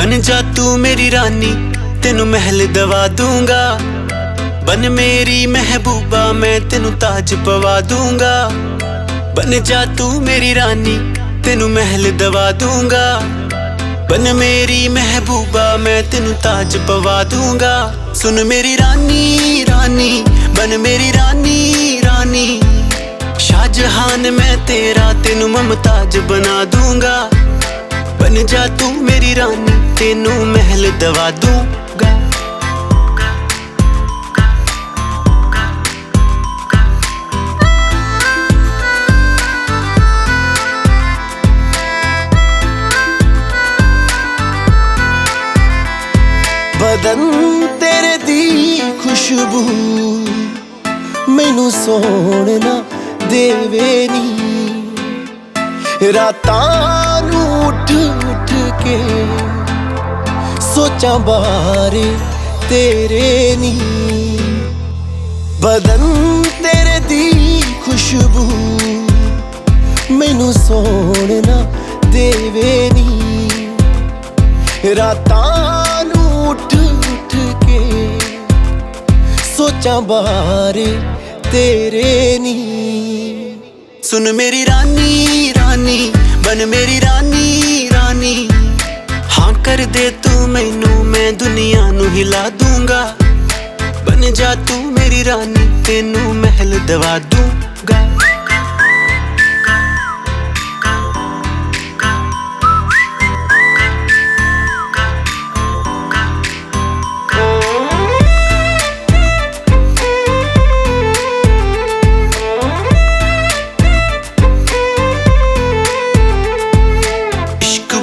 बन जा तू मेरी रानी, तेनू महल दवा दूंगा। बन मेरी महबूबा, मैं तेनू ताज पवा दूंगा। बन जा तू मेरी रानी, तेनू महल दवा दूंगा। बन मेरी महबूबा, मैं तेनू ताज पवा दूंगा। सुन मेरी रानी रानी, बन मेरी रानी रानी। शाहजहान मैं तेरा, तेनू मुमताज बना दूंगा। बन जा तू मेरी रानी, तेनू महल दवा दूंगा। बदन तेरे दी खुशबू मैनू सोना देवे नी। रातां नू उठ उठ के सोचा बारे तेरे नी। बदन तेरे दी खुशबू मैनू सोना देवे नी। रातां नू उठ उठ के सोचा बारे तेरे नी। सुन मेरी रानी रानी, बन मेरी रानी रानी। हाँ कर दे तू मैनू, मैं दुनिया नू हिला दूंगा। बन जा तू मेरी रानी, तेनू महल दवा दूंगा।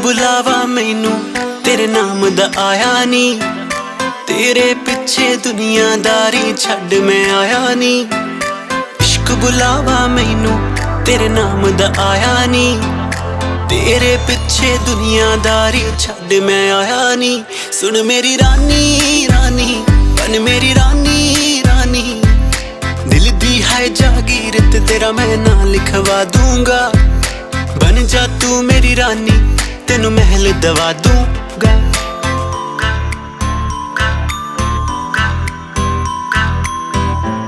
बुलावा मैनू तेरे नाम दा आया नी। तेरे पिछे दुनियादारी छड़ मैं आया नी। इश्क बुलावा मैनू तेरे नाम दा आया नी। तेरे पिछे दुनियादारी छड़ मैं आया नी। सुन मेरी रानी रानी, बन मेरी रानी रानी। दिल दी है जागीर ते तेरा मैं नाम लिखवा दूंगा। बन जा तू मेरी रानी, तेनू महल दवा दूंगा।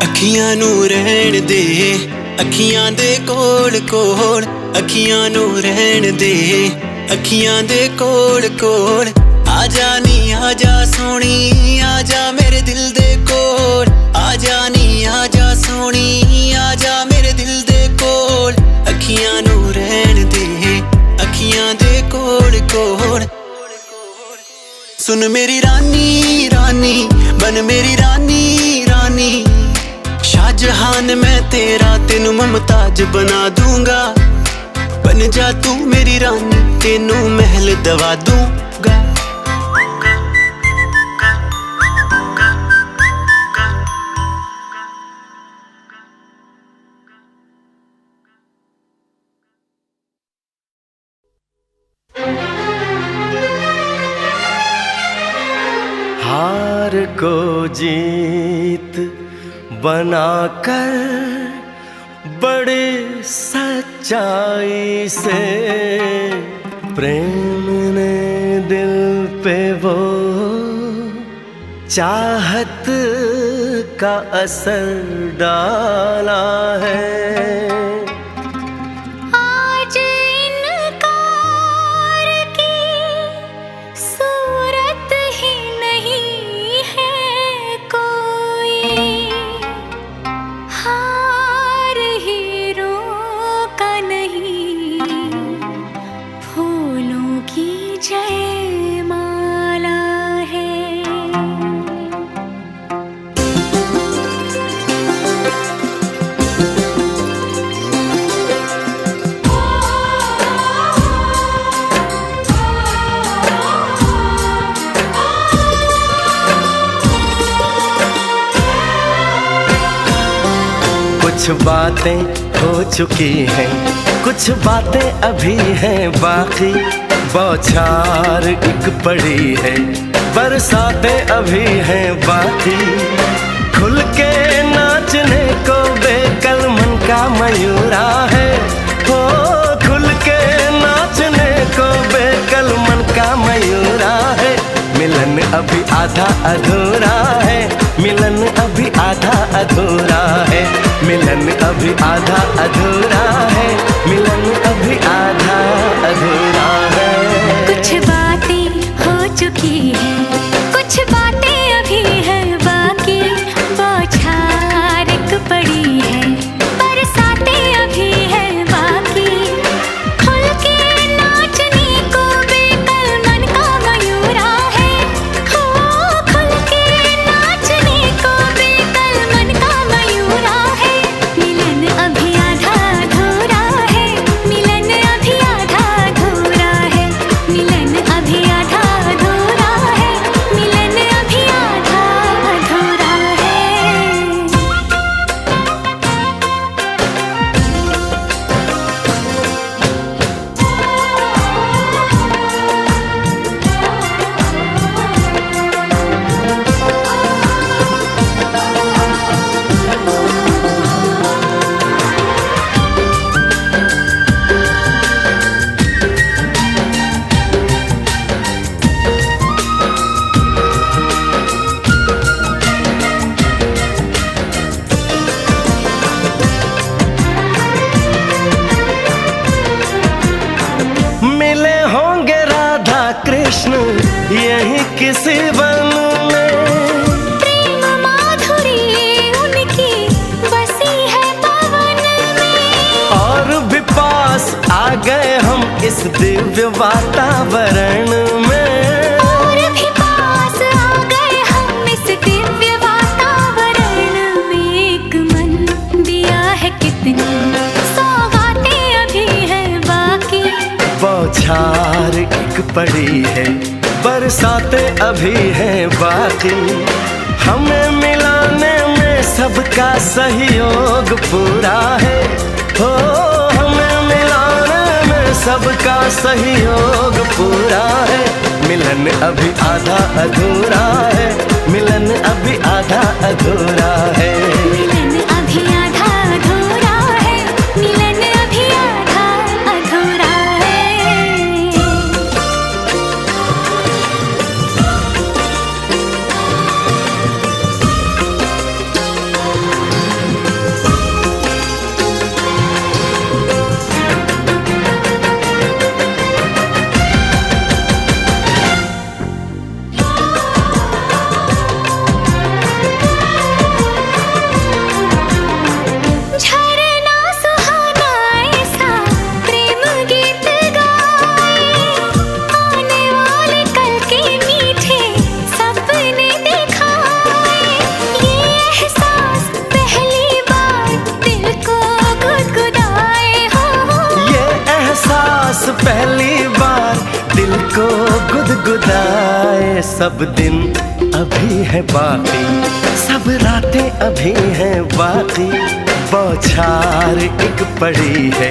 अखियां नू रहन दे, अखियां दे कोल कोल। अखियां नू रहन दे, अखियां दे कोल कोल। आजा नी आजा सोनी, आजा मेरे दिल दे कोल। आजा नी आजा सोनी, आजा मेरे दिल दे कोल। अखियां नू रहन दे, अखियां दे कोल कोल। सुन मेरी रानी रानी, बन मेरी रानी रानी। शाहजहान मैं तेरा, तेनू मुमताज बना दूंगा। बन जा तू मेरी रानी, तेनू महल दवा दूंगा। हार को जीत बनाकर बड़े सच्चाई से प्रेम ने दिल पे वो चाहत का असर डाला है। कुछ बातें हो चुकी हैं, कुछ बातें अभी हैं बाकी। बौछार एक पड़ी है, बरसातें अभी हैं बाकी। खुल के नाचने को बेकल मन का मयूरा है। हो खुल के नाचने को बेकल मन का मयूरा है। अभी आधा अधूरा है, मिलन अभी आधा अधूरा है, मिलन अभी आधा अधूरा है, मिलन अभी आधा अधूरा है। कुछ बातें हो चुकी हैं, कुछ बातें अभी है बाकी, बौछार एक पड़ी है, बरसातें अभी है बाकी। खुल के नाचने को बेकल मन का मयूरा है, हो खुल के नाचने को बेकल मन का मयूरा है। मिलन अभी आधा अधूरा है, मिलन अभी आधा अधूरा है, मिलन अभी आधा अधूरा है, मिलन अभी आधा अधूरा है। मिले होंगे राधा कृष्ण यही किसी वन में, प्रेम माधुरी उनकी बसी है पवन में, और भी पास आ गए हम इस दिव्य वातावरण में। और भी पास आ गए हम इस दिव्य वातावरण में। एक मन दिया है कितनी सौगातें अभी है बाकी, बौछार एक पड़ी है, बरसातें अभी हैं बाकी। हमें मिलाने में सबका सहयोग पूरा है, हो हमें मिलाने में सबका सहयोग पूरा है। मिलन अभी आधा अधूरा है, मिलन अभी आधा अधूरा है। मिलन अभी आधा अधूरा है, मिलन अभी आधा अधूरा है। झरना सुहाना ऐसा प्रेम गीत गाए, आने वाले कल के मीठे सपने दिखाए। ये एहसास पहली बार दिल को गुदगुदाए, हो ये एहसास पहली बार दिल को गुदगुदाए। सब दिन अभी है बाकी, सब रातें अभी हैं बाकी। बौछार एक पड़ी है,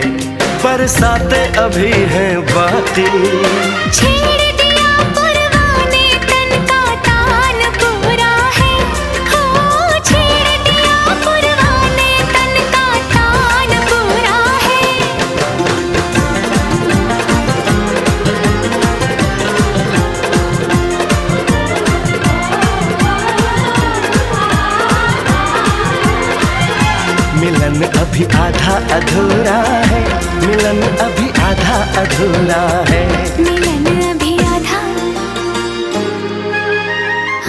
बरसातें अभी हैं बाकी। छेड़ दिया पुरवाने तन का तान पूरा है, हो छेड़ दिया पुरवाने तन का तान पूरा है। मिलन अभी आधा अधूरा है, मिलन अभी आधा अधूरा है। मिलन अभी आधा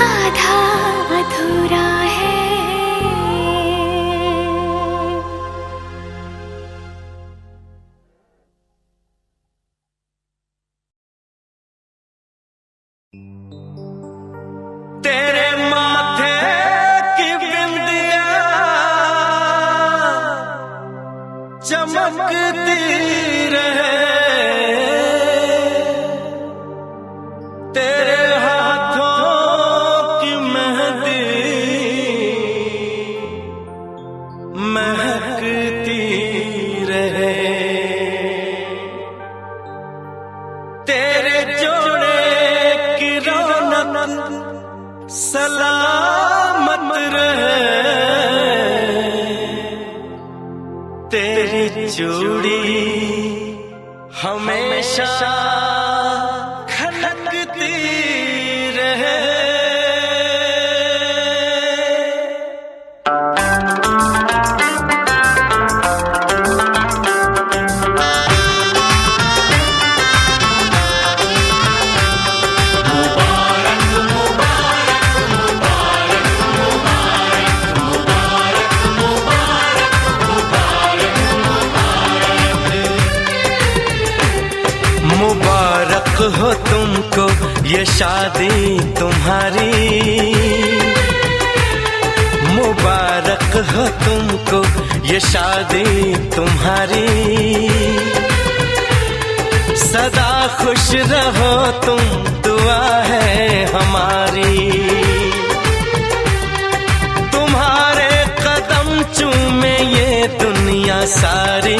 आधा अधूरा है। तेरे माथे की बिंदिया चमकती रहे, तेरे हाथों की मेहंदी महकती रहे, तेरे जोड़े की रौनक सलामत रहे, तेरी चूड़ी हमेशा खनकती रहे। मुबारक हो तुमको ये शादी तुम्हारी, मुबारक हो तुमको ये शादी तुम्हारी। सदा खुश रहो तुम, दुआ है हमारी। तुम्हारे कदम चूमे ये दुनिया सारी,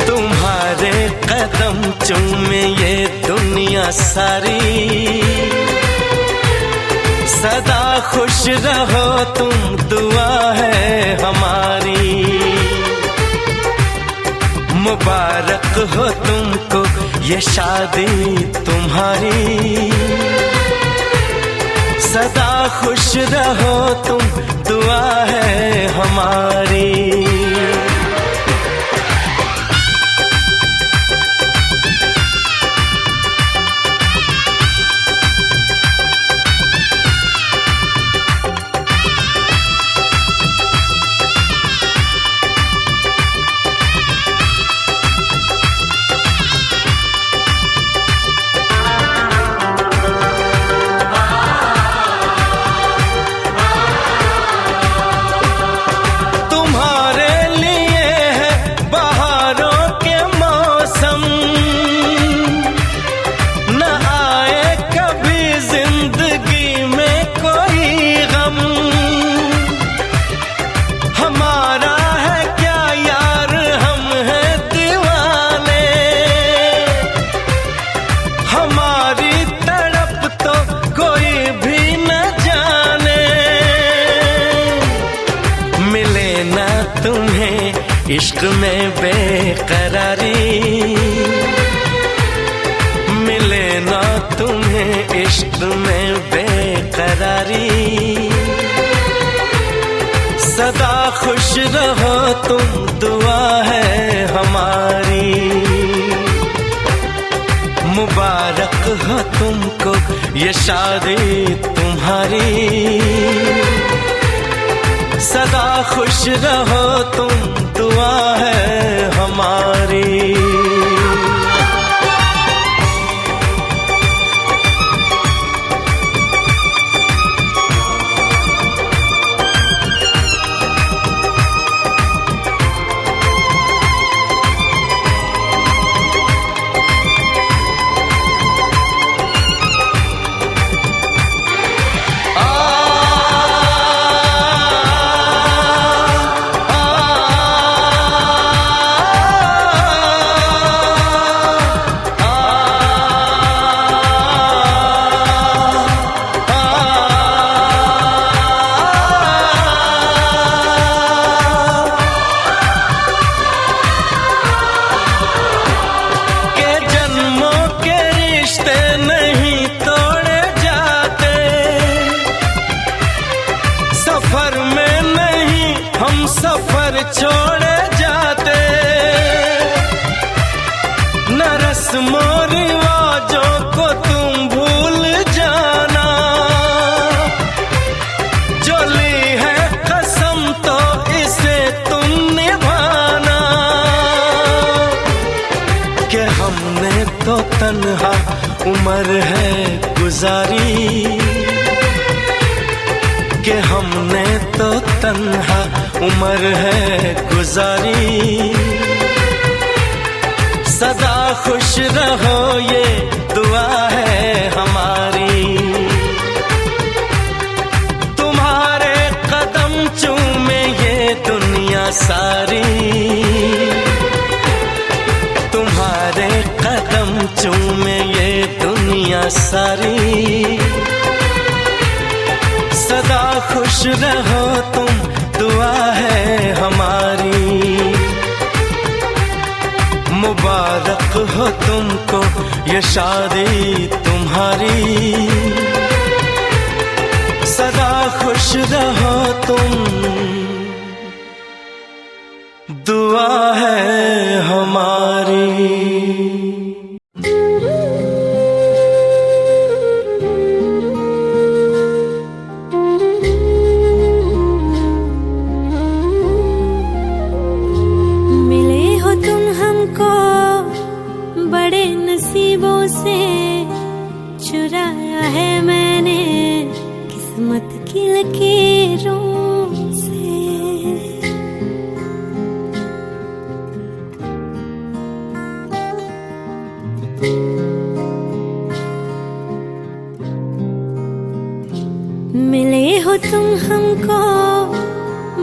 तुम्हारे कदम चूमे ये दुनिया सारी। सदा खुश रहो तुम, दुआ है हमारी। मुबारक हो तुमको ये शादी तुम्हारी। सदा खुश रहो तुम, दुआ है हमारी। इश्क में बेकरारी मिले ना तुम्हें, इश्क में बेकरारी। सदा खुश रहो तुम, दुआ है हमारी। मुबारक हो तुमको ये शादी तुम्हारी। सदा खुश रहो तुम, दुआ है हमारी। सफर छोड़े जाते न, रस्मों रिवाजों को तुम भूल जाना। जो ली है कसम तो इसे तुम निभाना। कि हमने तो तन्हा उम्र है गुजारी, कि हमने तो तन्हा उम्र है गुजारी। सदा खुश रहो ये दुआ है हमारी। तुम्हारे कदम चूमे ये दुनिया सारी, तुम्हारे कदम चूमे ये दुनिया सारी। सदा खुश रहो तुम, दुआ है हमारी। मुबारक हो तुमको ये शादी तुम्हारी। सदा खुश रहो तुम, दुआ है हमारी। मिले हो तुम हमको चुराया है मैंने किस्मत की लकीरों से। मिले हो तुम हमको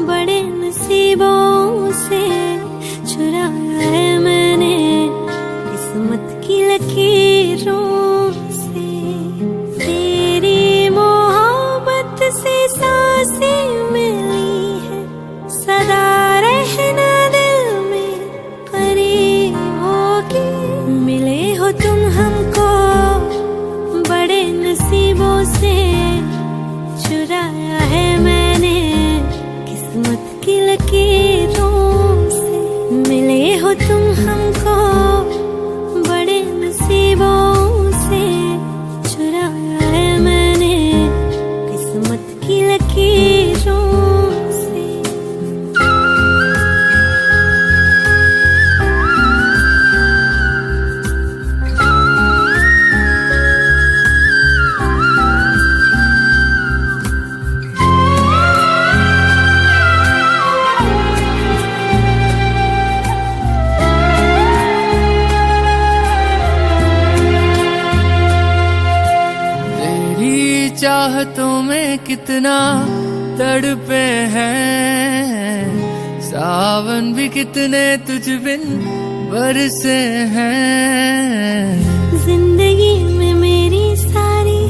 बड़े नसीबों से, चुराया है मैंने किस्मत की लकीरों से। तेरी मोहब्बत से सांसें मिली है, सदा रहना दिल में करीब होगी। मिले हो तुम हमको बड़े नसीबों से, चुराया है मैंने किस्मत की लकीरों से। मिले हो तुम हमको बड़े नसीबों से, चुराया है मैंने किस्मत की लकीरों से। चाहतों में कितना तड़पे हैं, सावन भी कितने तुझ बिन बरसे हैं। जिंदगी में मेरी सारी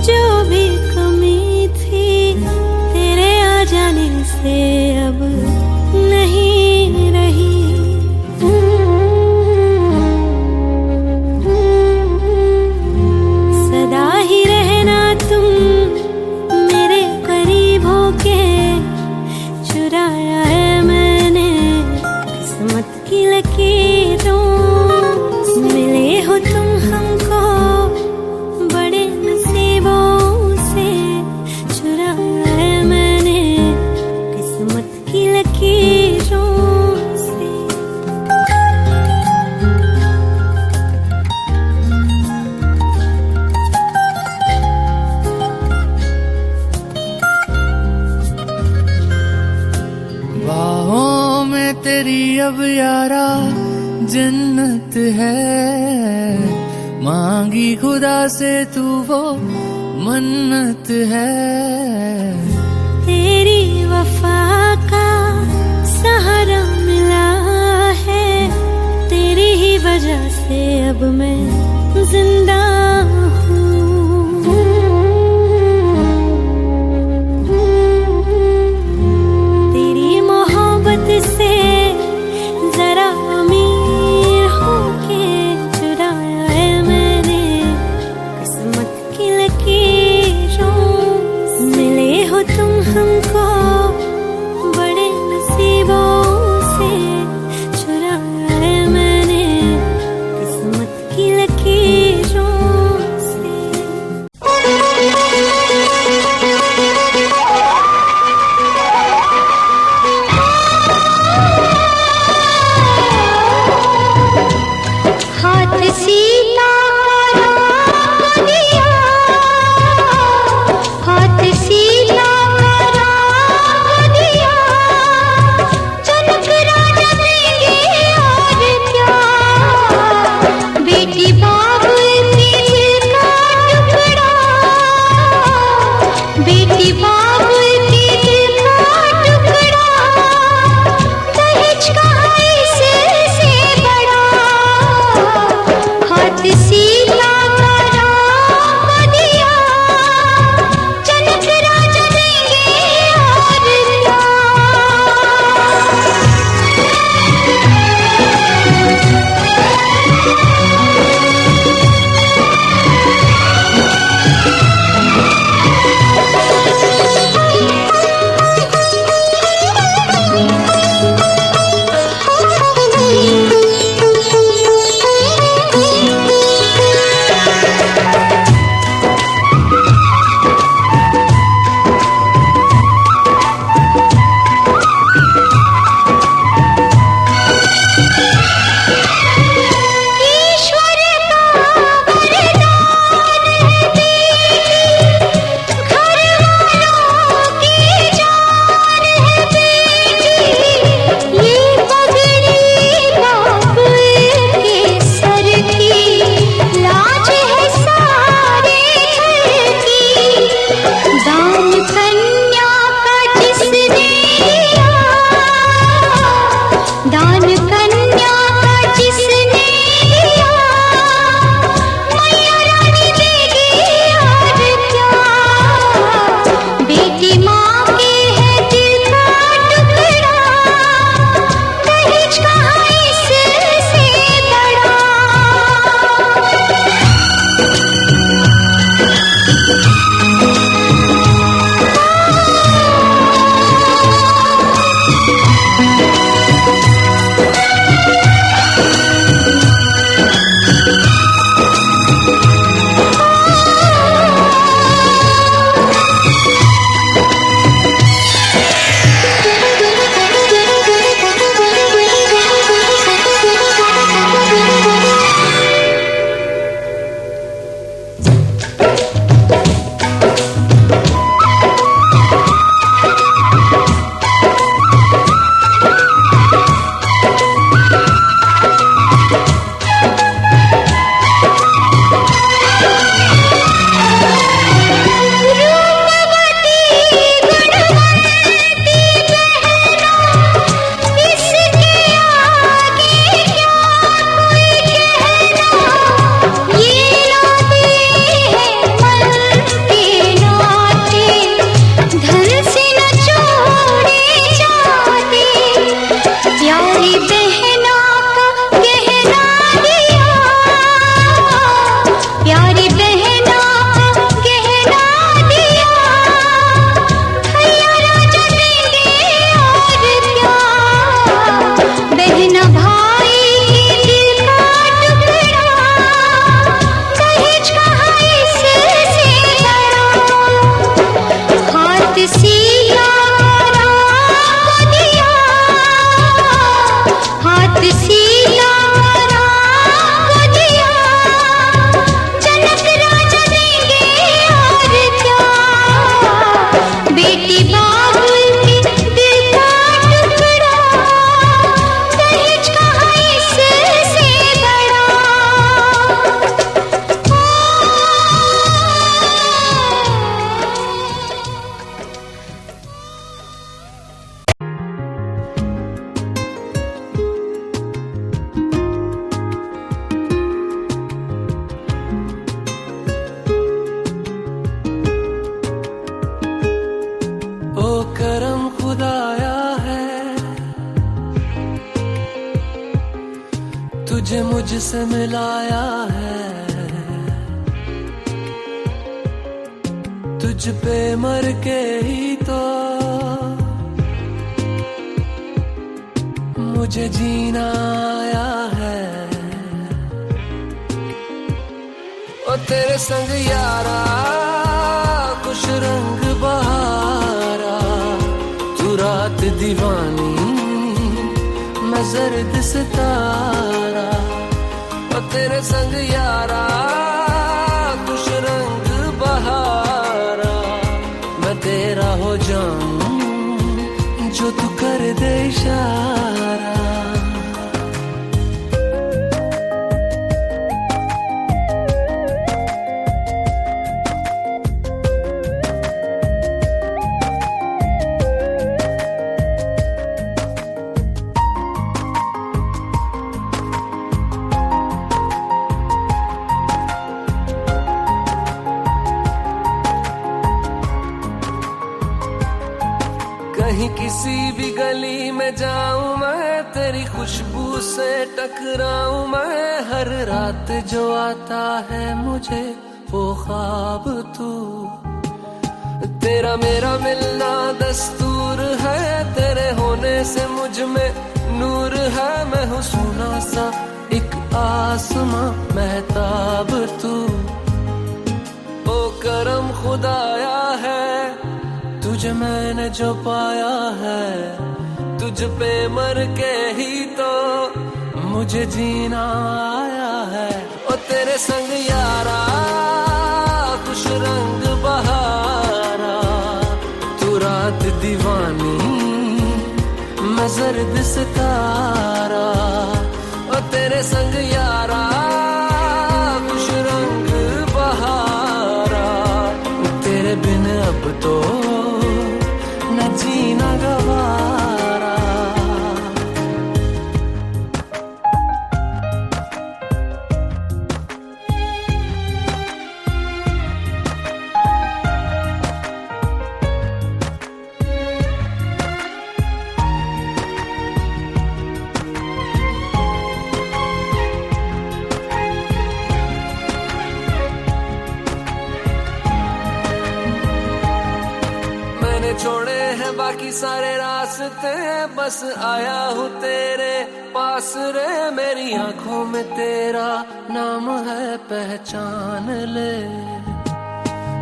जो भी कमी थी, तेरे आ जाने से अब नहीं रही। सदा ही रहना तुम मेरे करीब होके, चुराया है मैंने किस्मत की लकीरों से। मिले हो तुम हमको बड़े नसीबों से, चुराया है मैंने किस्मत की लकीरों से। बाहों में तेरी अब यारा जन्नत है, मांगी खुदा से तू वो मन्नत है। तेरी वफा का सहारा मिला है, तेरी ही वजह से अब मैं जिंदा हूँ। तेरी मोहब्बत से जरा अमीर होके, चुराया है मैंने किस्मत की लकीरों से। मिले हो तुम हमको बड़े नसीबों से, चुराया है मैंने किस्मत की लकीरों से। हाथ सीता का दिया, हाथ सीता का दिया, जनक राजा देंगे और क्या। बेटी बाप की दिल का टुकड़ा, बेटी बाप की दिल का टुकड़ा, दहेज का इससे बड़ा। हाथ तुझसे मिलाया है, तुझ पे मर के ही तो मुझे जीना आया है। ओ तेरे संग यारा खुश रंग बहारा, तू रात दीवानी मैं जर्द सितारा। ओ तेरे संग यारा खुश रंग बहारा, मैं तेरा हो जाऊं जो तू कर दे इशारा। कहीं किसी भी गली में जाऊं मैं, तेरी खुशबू से टकराऊं मैं। हर रात जो आता है मुझे वो ख्वाब तू, तेरा मेरा मिलना दस्तूर है। तेरे होने से मुझ में नूर है, मैं हूँ सोना सा एक आसमां महताब तू। ओ करम खुदाया है तुझे मैंने जो पाया है, तुझ पे मर के ही तो मुझे जीना आया है। ओ तेरे संग यारा खुश रंग बहारा, तू रात दीवानी मैं जर्द सितारा। ओ तेरे संग यारा खुश रंग बहारा, तेरे बिन अब तो न जीना गवारा। छोड़े हैं बाकी सारे रास्ते, बस आया हूँ तेरे पास रे। मेरी आंखों में तेरा नाम है पहचान ले,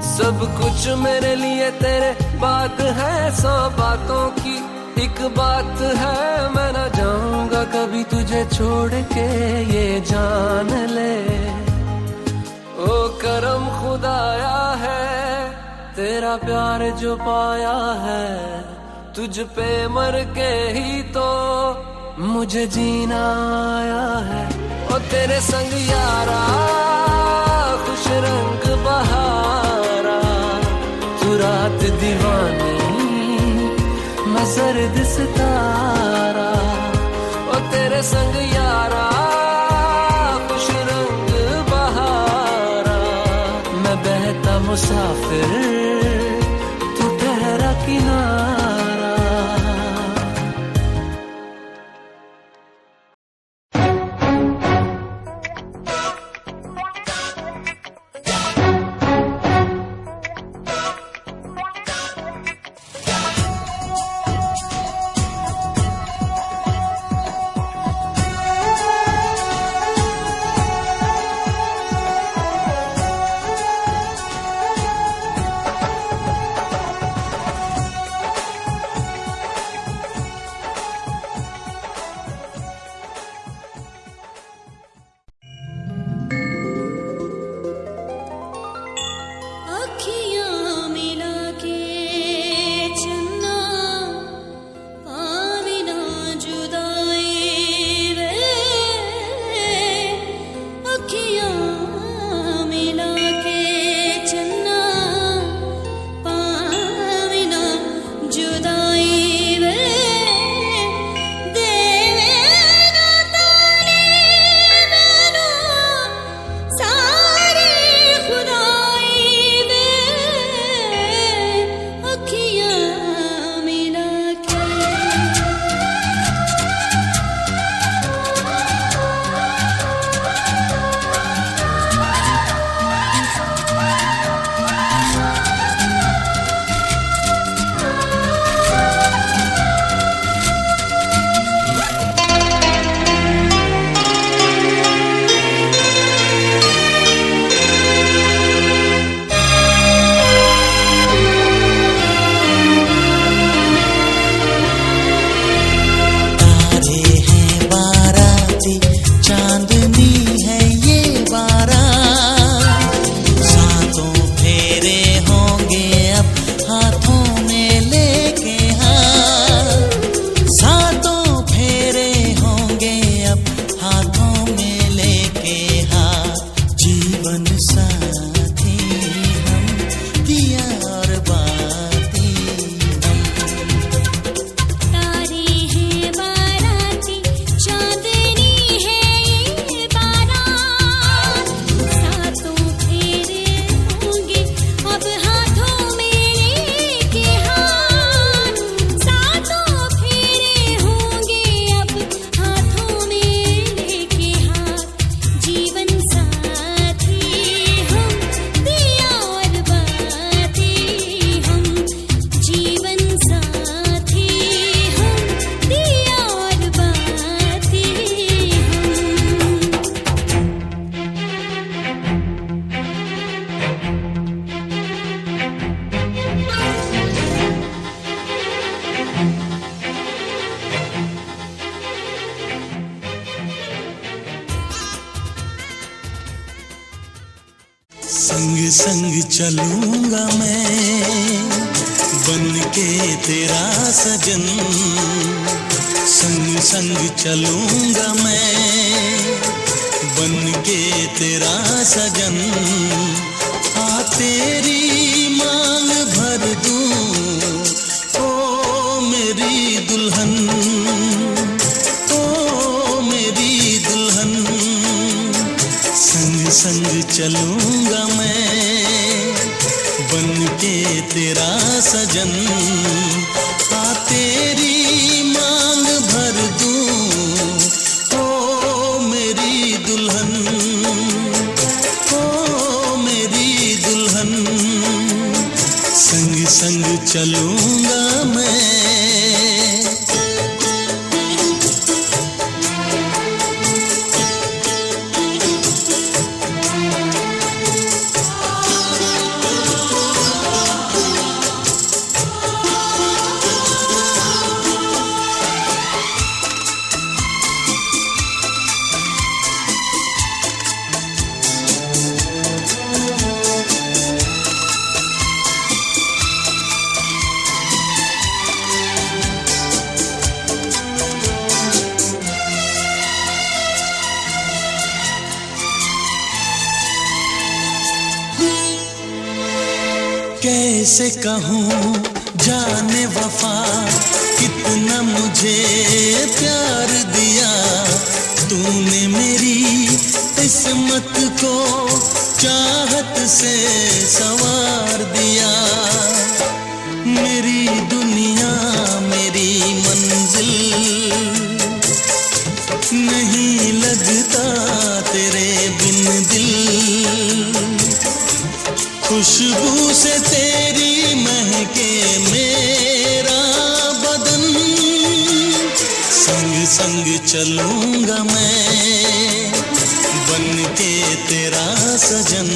सब कुछ मेरे लिए तेरे बात है। 100 बातों की एक बात है, मैं ना जाऊंगा कभी तुझे छोड़ के ये जान ले। ओ करम खुदाया है तेरा प्यार जो पाया है, तुझ पे मर के ही तो मुझे जीना आया है। ओ तेरे संग यारा खुश रंग बहारा, तू रात दीवानी मैं जर्द सितारा। ओ तेरे संग यारा खुश रंग बहारा, मैं बहता मुसाफिर तू ठहरा किनारा। संग संग चलूंगा मैं बन के तेरा सजन, संग संग चलूंगा मैं बन के तेरा सजन। आ तेरी मांग भर दूं ओ मेरी दुल्हन, ओ मेरी दुल्हन। संग संग चलूंगा मैं बन के तेरा सजन। आ तेरी मांग भर दूं ओ मेरी दुल्हन, ओ मेरी दुल्हन। संग संग चलूंगा मैं। कैसे कहूँ जाने वफा कितना मुझे प्यार दिया तूने मेरी किस्मत को चाहत से संवार दिया। मेरी दुनिया मेरी मंजिल नहीं लगता तेरे बिन दिल। खुशबू से तेरी महके मेरा बदन। संग संग चलूंगा मैं बन के तेरा सजन।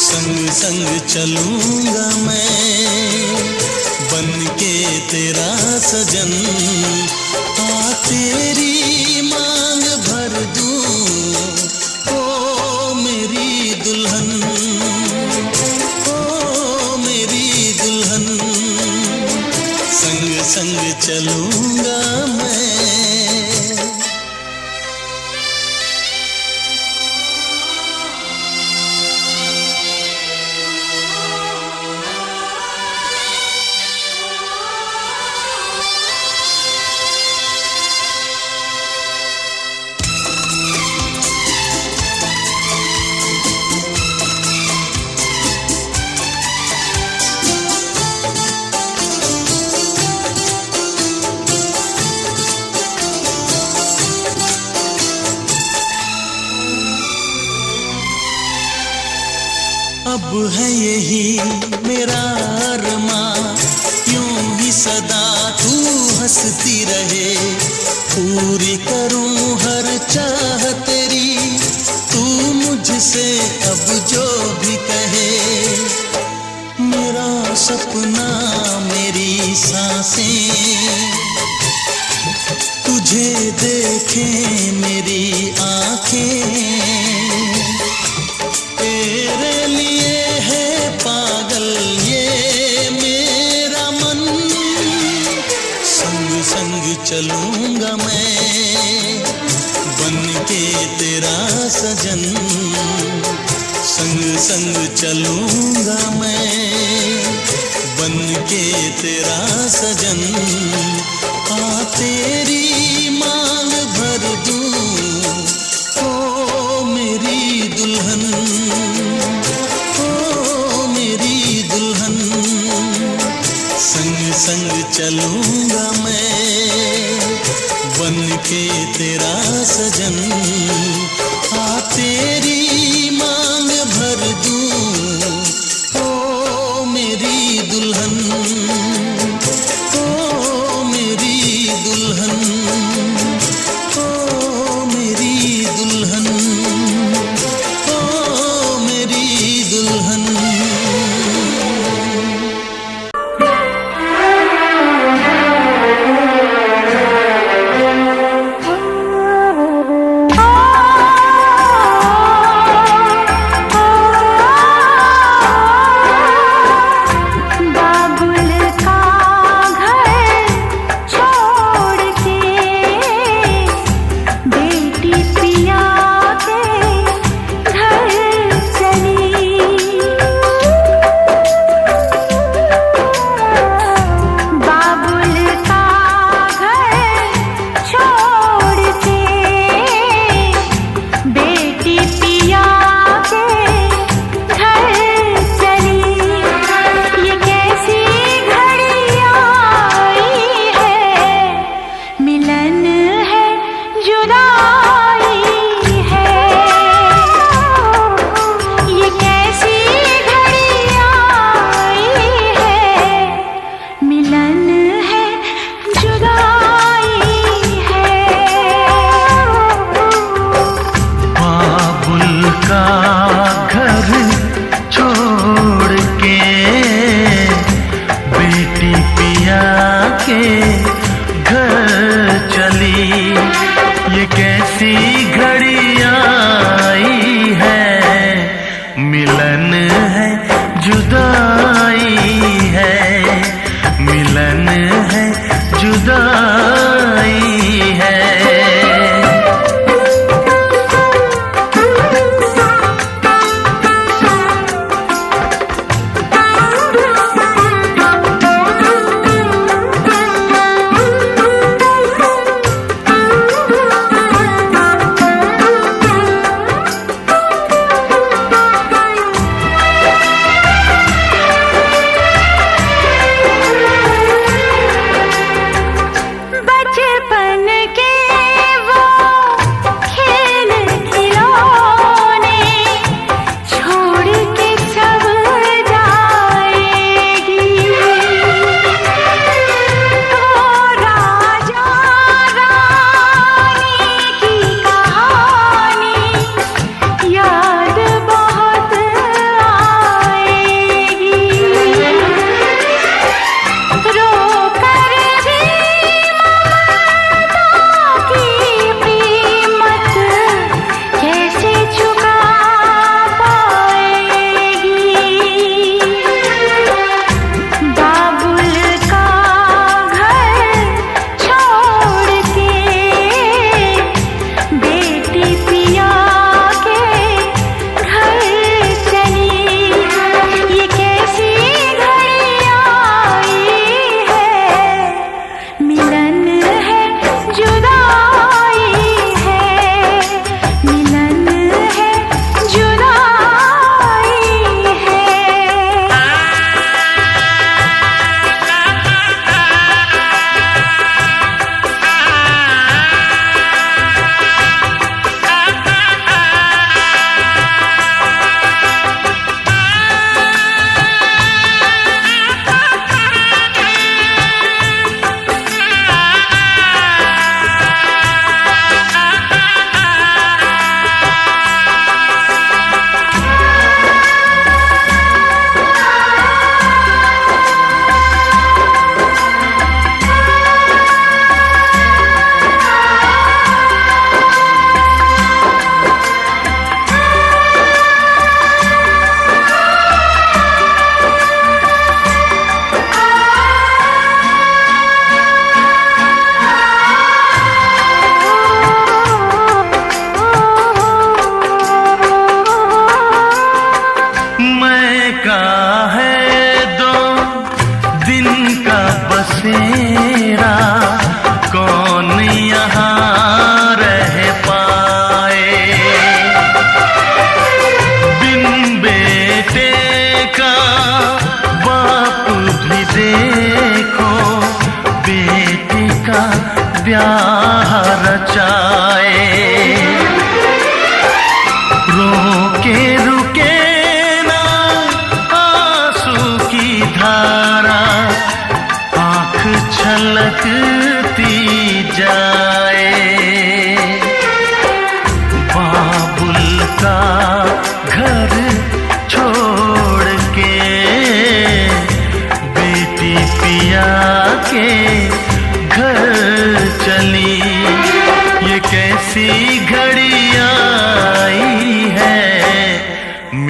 संग संग चलूंगा मैं बन के तेरा सजन। आ तेरी मांग भर दूं ओ मेरी दुल्हन, ओ मेरी दुल्हन। संग संग चलूंगा मैं। अब है यही मेरा अरमां, यूं ही सदा तू हंसती रहे। पूरी करूं हर चाह तेरी, तू मुझसे अब जो भी कहे। मेरा सपना मेरी सांसें तुझे देखें मेरी आंखें। तेरे लिए है पागल ये मेरा मन। संग संग चलूंगा मैं बन के तेरा सजन। संग संग चलूंगा मैं बन के तेरा सजन। आ तेरी मांग भर दूं ओ मेरी दुल्हन, ओ मेरी दुल्हन। संग संग चलूंगा मैं बन के तेरा सजन। आ तेरी मांग भर दूं ओ मेरी दुल्हन, ओ मेरी दुल्हन।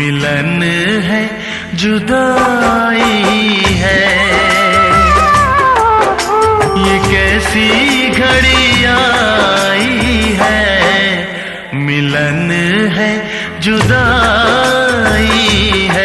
मिलन है जुदाई है। ये कैसी घड़ी आई है, मिलन है जुदाई है।